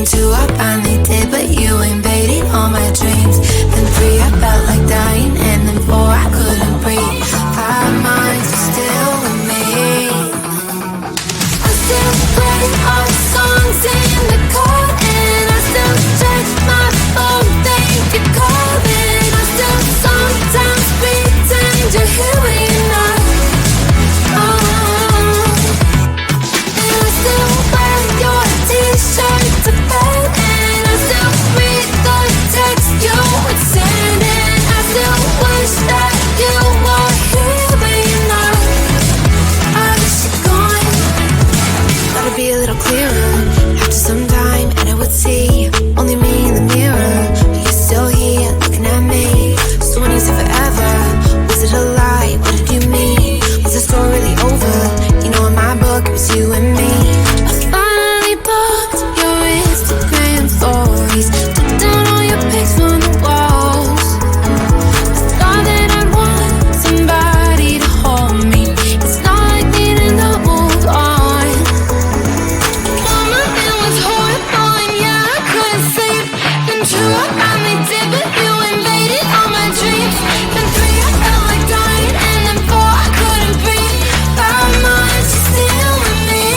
Then 2, I finally did, but you invaded all my dreams. Then 3, I felt like dying, and then 4, I couldn't breathe. 5 months, you're still with me. I still play our songs in the car, and I still check my phone, think you're calling. I still sometimes pretend you're here when you're not. And I still wear your t-shirt to bed, and I still read the text you would send, and I still wish that you were here when you're not. I wish you're gone. Thought it'd be a little clearer after some time, and I would see only me in the mirror, but you're still here looking at me. So when you said forever, was it a lie? What did you mean? Was the story really over? You know, in my book it was you and me. I finally blocked your Instagram stories, took down all your pics from the walls. I thought that I'd want somebody to hold me. It's not like needing to move on. Mama, it was horrible, and yeah, I couldn't sleep. Then 2, I finally did, but you invaded all my dreams. Then 3, I felt like dying, and then 4, I couldn't breathe. 5 months, you're still with me.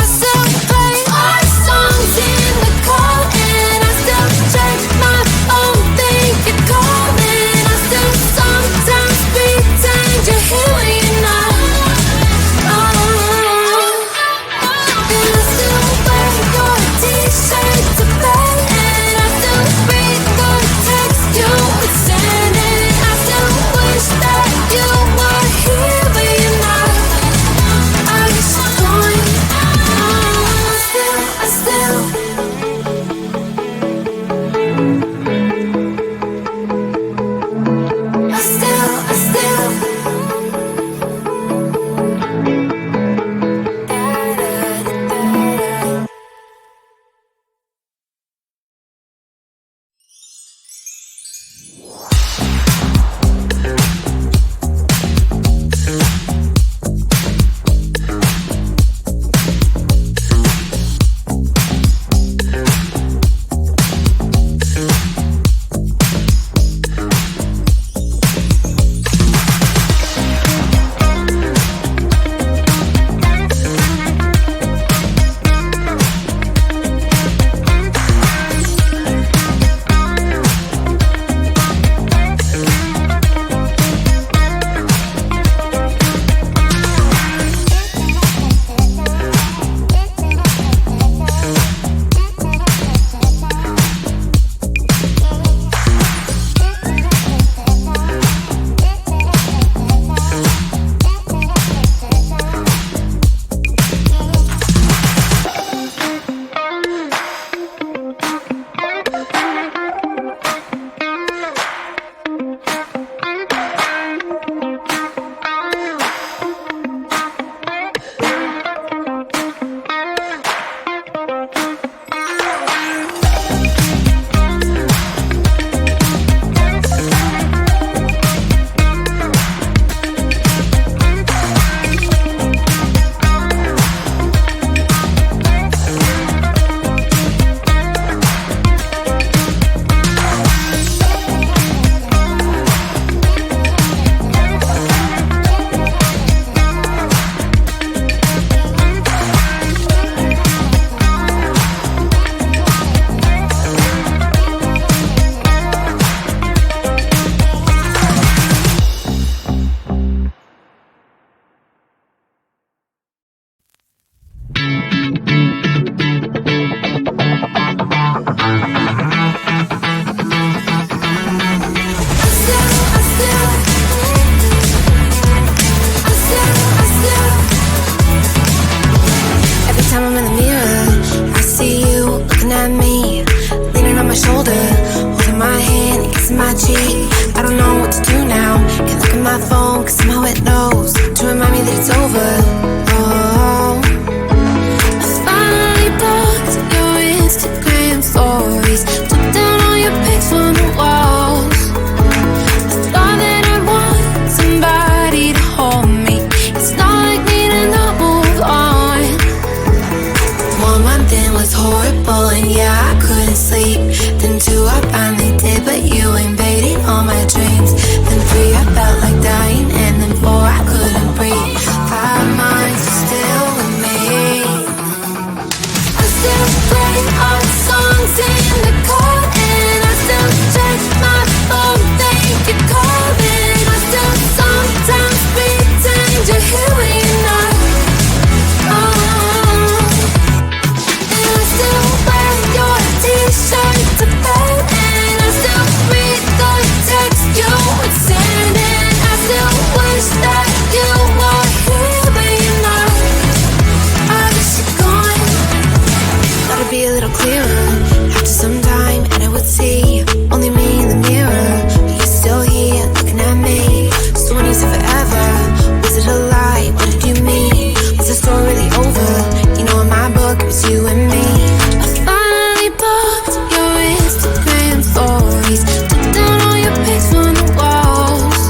I still play our songs in the car, and I still check my phone, think you're calling. I still sometimes pretend you're here when you're not. And I still wear your t-shirt to bed, and I still read the text you would send, and I still wish that you were here when you're not. I wish you're gone. I still Was it a lie? What did you mean? Was the story really over? You know in my book it was you and me. I finally blocked your Instagram stories, took down all your pics from the walls.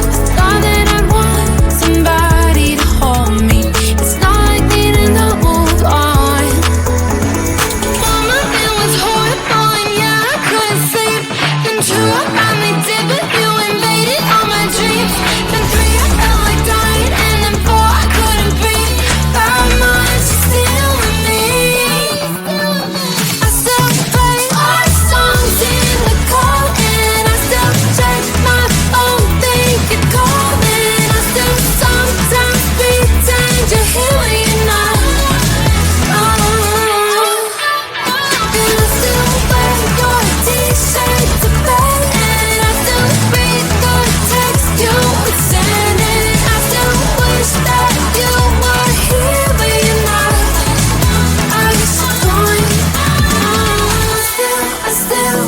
I thought that I'd want somebody to hold me. It's not like needing to move on. Mama, it was horrible and yeah, I couldn't sleep. Then two, I finally did, but you invaded all my dreams. Then three, I felt like dying, and then four, I couldn't breathe. 5 months, you're still with me. I still play our songs in the car, and I still check my phone, think you're calling. I still sometimes pretend you're here when you're not. And I still wear your t-shirt to bed, and I still read the text you would send, and I still wish that you were here but you're not. I wish you'd gone. I still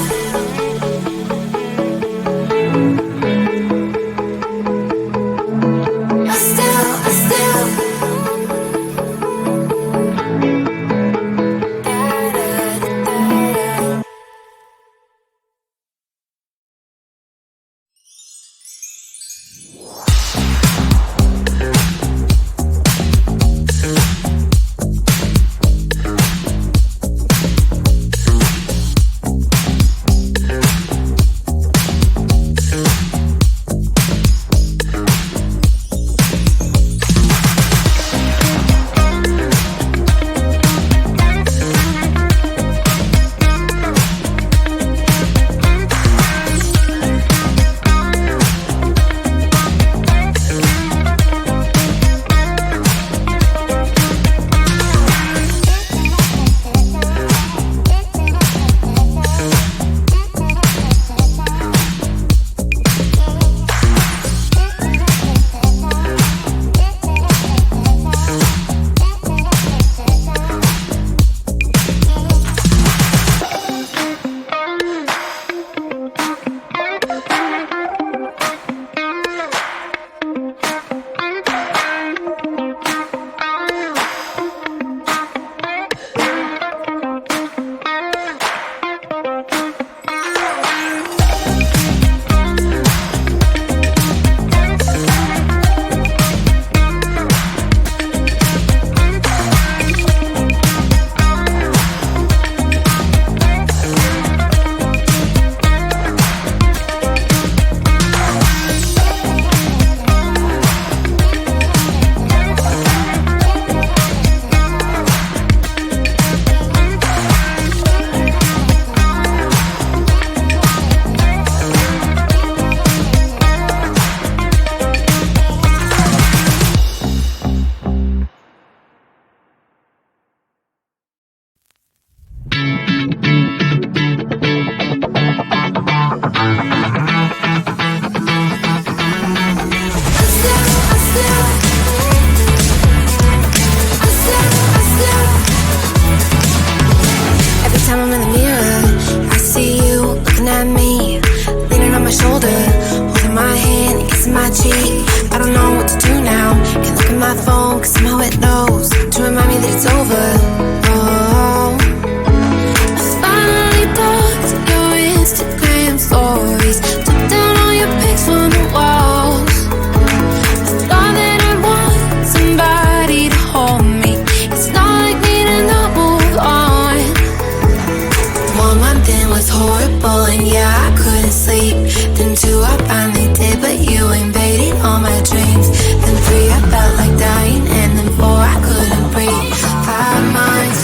every time I'm in the mirror, I see you looking at me, leaning on my shoulder, holding my hand and kissing my cheek. I don't know what to do now. Can't look at my phone, cause somehow it knows to remind me that it's over. Oh, I finally blocked your Instagram stories, took down all your pics from the walls. I thought that I'd want somebody to hold me. It's not like needing to move on. 1 month in was horrible and yeah, I couldn't sleep. Then 2, I finally did, but you invaded all my dreams. Then 3, I felt like dying, and then 4, I couldn't breathe. 5 months,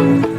you.